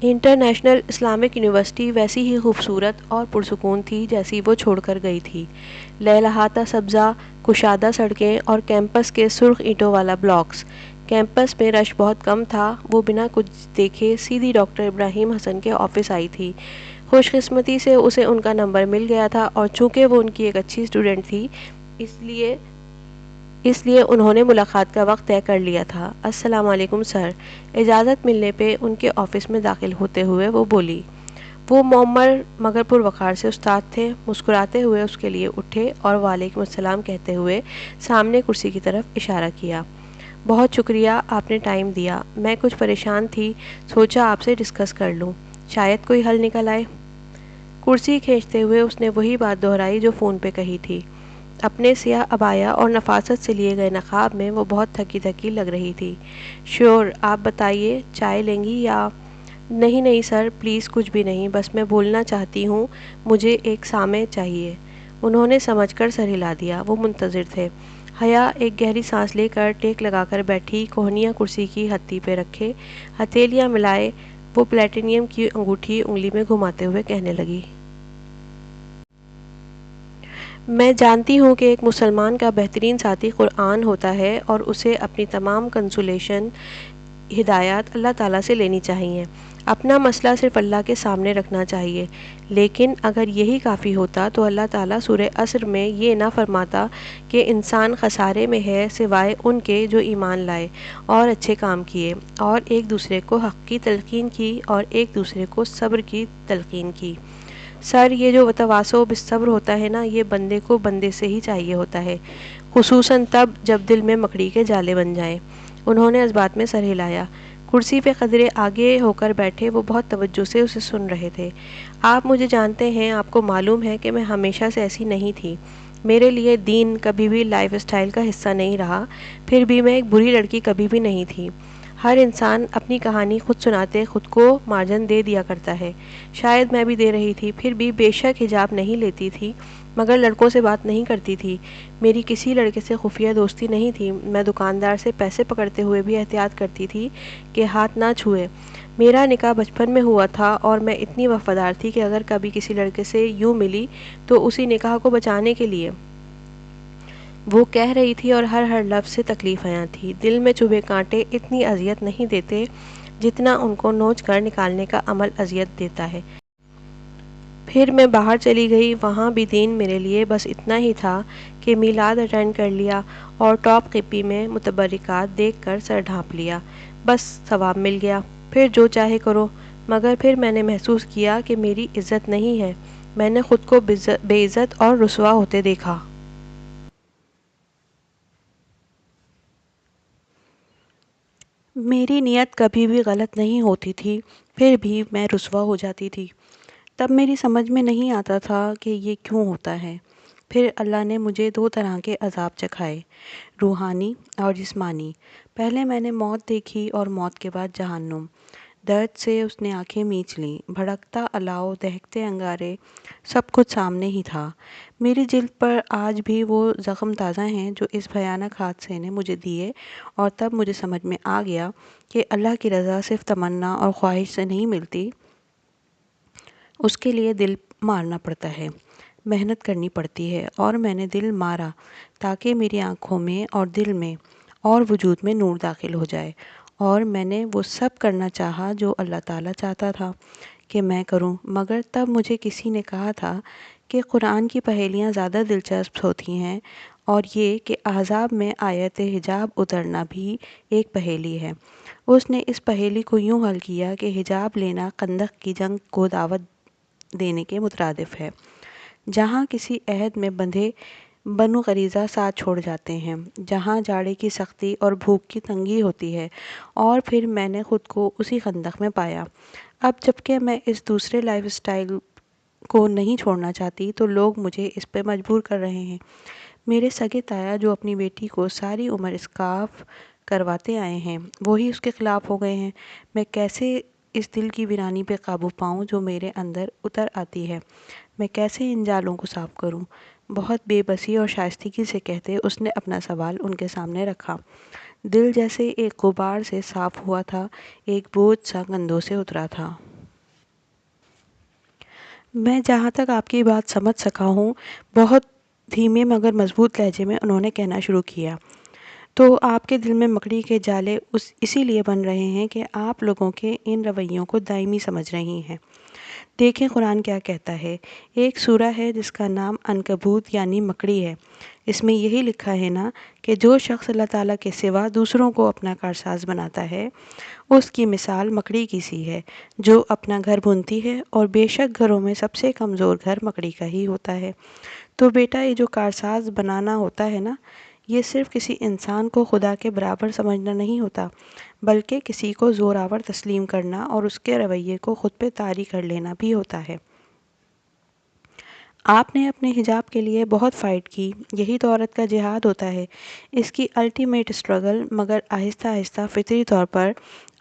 International Islamic university ویسی ہی خوبصورت اور پرسکون تھی جیسی وہ چھوڑ کر گئی تھی۔ لہلہاتا سبزہ، کشادہ سڑکیں اور کیمپس کے سرخ اینٹوں والا بلاکس۔ کیمپس میں رش بہت کم تھا۔ وہ بنا کچھ دیکھے سیدھی ڈاکٹر ابراہیم حسن کے آفس آئی تھی۔ خوش قسمتی سے اسے ان کا نمبر مل گیا تھا اور چونکہ وہ ان کی ایک اچھی اسٹوڈنٹ تھی اس لیے انہوں نے ملاقات کا وقت طے کر لیا تھا۔ السلام علیکم سر۔ اجازت ملنے پہ ان کے آفس میں داخل ہوتے ہوئے وہ بولی۔ وہ معمر مگر پروقار سے استاد تھے۔ مسکراتے ہوئے اس کے لیے اٹھے اور وعلیکم السلام کہتے ہوئے سامنے کرسی کی طرف اشارہ کیا۔ بہت شکریہ، آپ نے ٹائم دیا۔ میں کچھ پریشان تھی، سوچا آپ سے ڈسکس کر لوں، شاید کوئی حل نکل آئے۔ کرسی کھینچتے ہوئے اس نے وہی بات دہرائی جو فون پہ کہی تھی۔ اپنے سیاہ عبایا اور نفاست سے لیے گئے نقاب میں وہ بہت تھکی تھکی لگ رہی تھی۔ شیور، آپ بتائیے، چائے لیں گی یا؟ نہیں سر، پلیز کچھ بھی نہیں، بس میں بولنا چاہتی ہوں، مجھے ایک سامع چاہیے۔ انہوں نے سمجھ کر سر ہلا دیا۔ وہ منتظر تھے۔ حیا ایک گہری سانس لے کر ٹیک لگا کر بیٹھی، کوہنیاں کرسی کی ہتھی پہ رکھے، ہتھیلیاں ملائے، وہ پلیٹینیم کی انگوٹھی انگلی میں گھماتے ہوئے کہنے لگی۔ میں جانتی ہوں کہ ایک مسلمان کا بہترین ساتھی قرآن ہوتا ہے اور اسے اپنی تمام کنسولیشن ہدایات اللہ تعالیٰ سے لینی چاہیے، اپنا مسئلہ صرف اللہ کے سامنے رکھنا چاہیے۔ لیکن اگر یہی کافی ہوتا تو اللہ تعالیٰ سورہ عصر میں یہ نہ فرماتا کہ انسان خسارے میں ہے سوائے ان کے جو ایمان لائے اور اچھے کام کیے اور ایک دوسرے کو حق کی تلقین کی اور ایک دوسرے کو صبر کی تلقین کی۔ سر، یہ جو وتواصوا بالصبر ہوتا ہے نا، یہ بندے کو بندے سے ہی چاہیے ہوتا ہے، خصوصاً تب جب دل میں مکڑی کے جالے بن جائیں۔ انہوں نے اس بات میں سر ہلایا۔ کرسی پہ قدرے آگے ہو کر بیٹھے وہ بہت توجہ سے اسے سن رہے تھے۔ آپ مجھے جانتے ہیں، آپ کو معلوم ہے کہ میں ہمیشہ سے ایسی نہیں تھی۔ میرے لیے دین کبھی بھی لائف اسٹائل کا حصہ نہیں رہا، پھر بھی میں ایک بری لڑکی کبھی بھی نہیں تھی۔ ہر انسان اپنی کہانی خود سناتے خود کو مارجن دے دیا کرتا ہے، شاید میں بھی دے رہی تھی، پھر بھی بے شک حجاب نہیں لیتی تھی، مگر لڑکوں سے بات نہیں کرتی تھی۔ میری کسی لڑکے سے خفیہ دوستی نہیں تھی۔ میں دکاندار سے پیسے پکڑتے ہوئے بھی احتیاط کرتی تھی کہ ہاتھ نہ چھوئے۔ میرا نکاح بچپن میں ہوا تھا اور میں اتنی وفادار تھی کہ اگر کبھی کسی لڑکے سے یوں ملی تو اسی نکاح کو بچانے کے لیے۔ وہ کہہ رہی تھی اور ہر لفظ سے تکلیف آیا تھی۔ دل میں چبھے کانٹے اتنی اذیت نہیں دیتے جتنا ان کو نوچ کر نکالنے کا عمل اذیت دیتا ہے۔ پھر میں باہر چلی گئی، وہاں بھی دین میرے لیے بس اتنا ہی تھا کہ میلاد اٹینڈ کر لیا اور ٹاپ قپی میں متبرکات دیکھ کر سر ڈھانپ لیا، بس ثواب مل گیا، پھر جو چاہے کرو۔ مگر پھر میں نے محسوس کیا کہ میری عزت نہیں ہے، میں نے خود کو بے عزت اور رسوا ہوتے دیکھا۔ میری نیت کبھی بھی غلط نہیں ہوتی تھی، پھر بھی میں رسوا ہو جاتی تھی۔ تب میری سمجھ میں نہیں آتا تھا کہ یہ کیوں ہوتا ہے۔ پھر اللہ نے مجھے دو طرح کے عذاب چکھائے، روحانی اور جسمانی۔ پہلے میں نے موت دیکھی اور موت کے بعد جہنم۔ درد سے اس نے آنکھیں میچ لیں، بھڑکتا الاؤ، دہکتے انگارے، سب کچھ سامنے ہی تھا۔ میری جلد پر آج بھی وہ زخم تازہ ہیں جو اس بھیانک حادثے نے مجھے دیے، اور تب مجھے سمجھ میں آ گیا کہ اللہ کی رضا صرف تمنا اور خواہش سے نہیں ملتی، اس کے لیے دل مارنا پڑتا ہے، محنت کرنی پڑتی ہے، اور میں نے دل مارا تاکہ میری آنکھوں میں اور دل میں اور وجود میں نور داخل ہو جائے، اور میں نے وہ سب کرنا چاہا جو اللہ تعالیٰ چاہتا تھا کہ میں کروں۔ مگر تب مجھے کسی نے کہا تھا کہ قرآن کی پہیلیاں زیادہ دلچسپ ہوتی ہیں، اور یہ کہ احزاب میں آیت حجاب اترنا بھی ایک پہیلی ہے۔ اس نے اس پہیلی کو یوں حل کیا کہ حجاب لینا خندق کی جنگ کو دعوت دینے کے مترادف ہے، جہاں کسی عہد میں بندھے بنو غریظہ ساتھ چھوڑ جاتے ہیں، جہاں جاڑے کی سختی اور بھوک کی تنگی ہوتی ہے، اور پھر میں نے خود کو اسی خندق میں پایا۔ اب جبکہ میں اس دوسرے لائف اسٹائل کو نہیں چھوڑنا چاہتی تو لوگ مجھے اس پہ مجبور کر رہے ہیں۔ میرے سگے تایا جو اپنی بیٹی کو ساری عمر اسکارف کرواتے آئے ہیں، وہی اس کے خلاف ہو گئے ہیں۔ میں کیسے اس دل کی ویرانی پہ قابو پاؤں جو میرے اندر اتر آتی ہے؟ میں کیسے ان جالوں کو صاف کروں؟ بہت بے بسی اور شائستگی سے کہتے اس نے اپنا سوال ان کے سامنے رکھا۔ دل جیسے ایک غبار سے صاف ہوا تھا، ایک بوجھ سا کندھوں سے اترا تھا۔ میں جہاں تک آپ کی بات سمجھ سکا ہوں، بہت دھیمے مگر مضبوط لہجے میں انہوں نے کہنا شروع کیا، تو آپ کے دل میں مکڑی کے جالے اسی لیے بن رہے ہیں کہ آپ لوگوں کے ان رویوں کو دائمی سمجھ رہی ہیں۔ دیکھیں قرآن کیا کہتا ہے۔ ایک سورہ ہے جس کا نام عنکبوت یعنی مکڑی ہے۔ اس میں یہی لکھا ہے نا کہ جو شخص اللہ تعالیٰ کے سوا دوسروں کو اپنا کارساز بناتا ہے، اس کی مثال مکڑی کی سی ہے جو اپنا گھر بنتی ہے، اور بے شک گھروں میں سب سے کمزور گھر مکڑی کا ہی ہوتا ہے۔ تو بیٹا، یہ جو کارساز بنانا ہوتا ہے نا، یہ صرف کسی انسان کو خدا کے برابر سمجھنا نہیں ہوتا، بلکہ کسی کو زوراور تسلیم کرنا اور اس کے رویے کو خود پہ طاری کر لینا بھی ہوتا ہے۔ آپ نے اپنے حجاب کے لیے بہت فائٹ کی، یہی تو عورت کا جہاد ہوتا ہے، اس کی الٹیمیٹ اسٹرگل۔ مگر آہستہ آہستہ فطری طور پر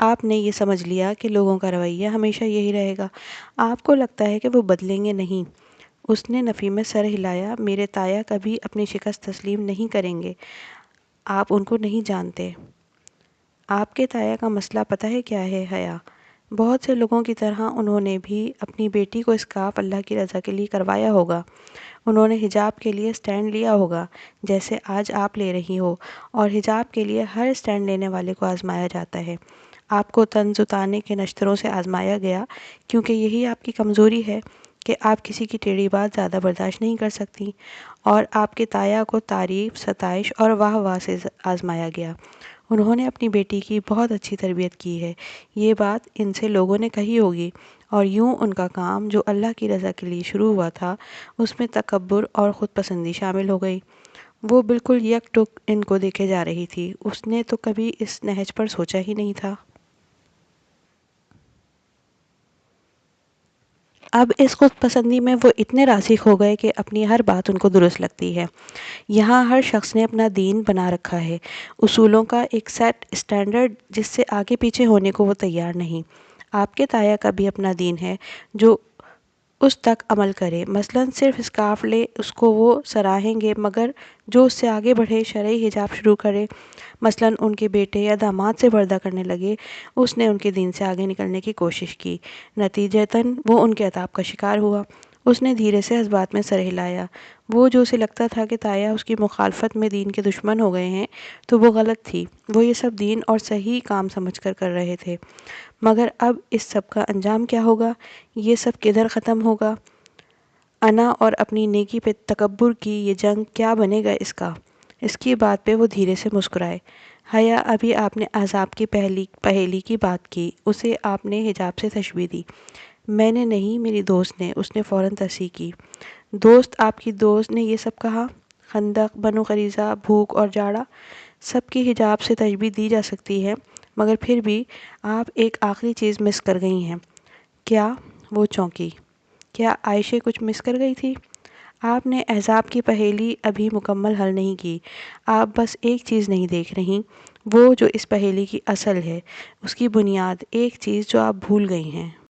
آپ نے یہ سمجھ لیا کہ لوگوں کا رویہ ہمیشہ یہی رہے گا۔ آپ کو لگتا ہے کہ وہ بدلیں گے نہیں۔ اس نے نفی میں سر ہلایا۔ میرے تایا کبھی اپنی شکست تسلیم نہیں کریں گے۔ آپ ان کو نہیں جانتے۔ آپ کے تایا کا مسئلہ پتہ ہے کیا ہے حیا؟ بہت سے لوگوں کی طرح انہوں نے بھی اپنی بیٹی کو اسکارف اللہ کی رضا کے لیے کروایا ہوگا۔ انہوں نے حجاب کے لیے سٹینڈ لیا ہوگا جیسے آج آپ لے رہی ہو، اور حجاب کے لیے ہر سٹینڈ لینے والے کو آزمایا جاتا ہے۔ آپ کو طنز اتارنے کے نشتروں سے آزمایا گیا، کیونکہ یہی آپ کی کمزوری ہے کہ آپ کسی کی ٹیڑھی بات زیادہ برداشت نہیں کر سکتی، اور آپ کے تایا کو تعریف، ستائش اور واہ واہ سے آزمایا گیا۔ انہوں نے اپنی بیٹی کی بہت اچھی تربیت کی ہے، یہ بات ان سے لوگوں نے کہی ہوگی، اور یوں ان کا کام جو اللہ کی رضا کے لیے شروع ہوا تھا، اس میں تکبر اور خود پسندی شامل ہو گئی۔ وہ بالکل یک ٹک ان کو دیکھے جا رہی تھی۔ اس نے تو کبھی اس نہج پر سوچا ہی نہیں تھا۔ اب اس خود پسندی میں وہ اتنے راسخ ہو گئے کہ اپنی ہر بات ان کو درست لگتی ہے۔ یہاں ہر شخص نے اپنا دین بنا رکھا ہے، اصولوں کا ایک سیٹ، اسٹینڈرڈ جس سے آگے پیچھے ہونے کو وہ تیار نہیں۔ آپ کے تایا کا بھی اپنا دین ہے جو اس تک عمل کرے۔ مثلاً صرف اسکارف لے، اس کو وہ سراہیں گے، مگر جو اس سے آگے بڑھے، شرعی حجاب شروع کرے، مثلاً ان کے بیٹے یا داماد سے پردہ کرنے لگے، اس نے ان کے دین سے آگے نکلنے کی کوشش کی، نتیجتاً وہ ان کے عطاب کا شکار ہوا۔ اس نے دھیرے سے اس بات میں سر ہلایا۔ وہ جو اسے لگتا تھا کہ تایا اس کی مخالفت میں دین کے دشمن ہو گئے ہیں، تو وہ غلط تھی۔ وہ یہ سب دین اور صحیح کام سمجھ کر کر رہے تھے۔ مگر اب اس سب کا انجام کیا ہوگا؟ یہ سب کدھر ختم ہوگا؟ انا اور اپنی نیکی پہ تکبر کی یہ جنگ کیا بنے گا اس کا؟ اس کی بات پہ وہ دھیرے سے مسکرائے۔ حیا، ابھی آپ نے احزاب کی پہیلی کی بات کی، اسے آپ نے حجاب سے تشبیہ دی۔ میں نے نہیں، میری دوست نے، اس نے فوراً تصحیح کی۔ دوست؟ آپ کی دوست نے یہ سب کہا؟ خندق، بنو قریظہ، بھوک اور جاڑا، سب کی حجاب سے تشبیہ دی جا سکتی ہے، مگر پھر بھی آپ ایک آخری چیز مس کر گئی ہیں۔ کیا؟ وہ چونکی۔ کیا عائشہ کچھ مس کر گئی تھی؟ آپ نے احزاب کی پہیلی ابھی مکمل حل نہیں کی۔ آپ بس ایک چیز نہیں دیکھ رہی، وہ جو اس پہیلی کی اصل ہے، اس کی بنیاد، ایک چیز جو آپ بھول گئی ہیں۔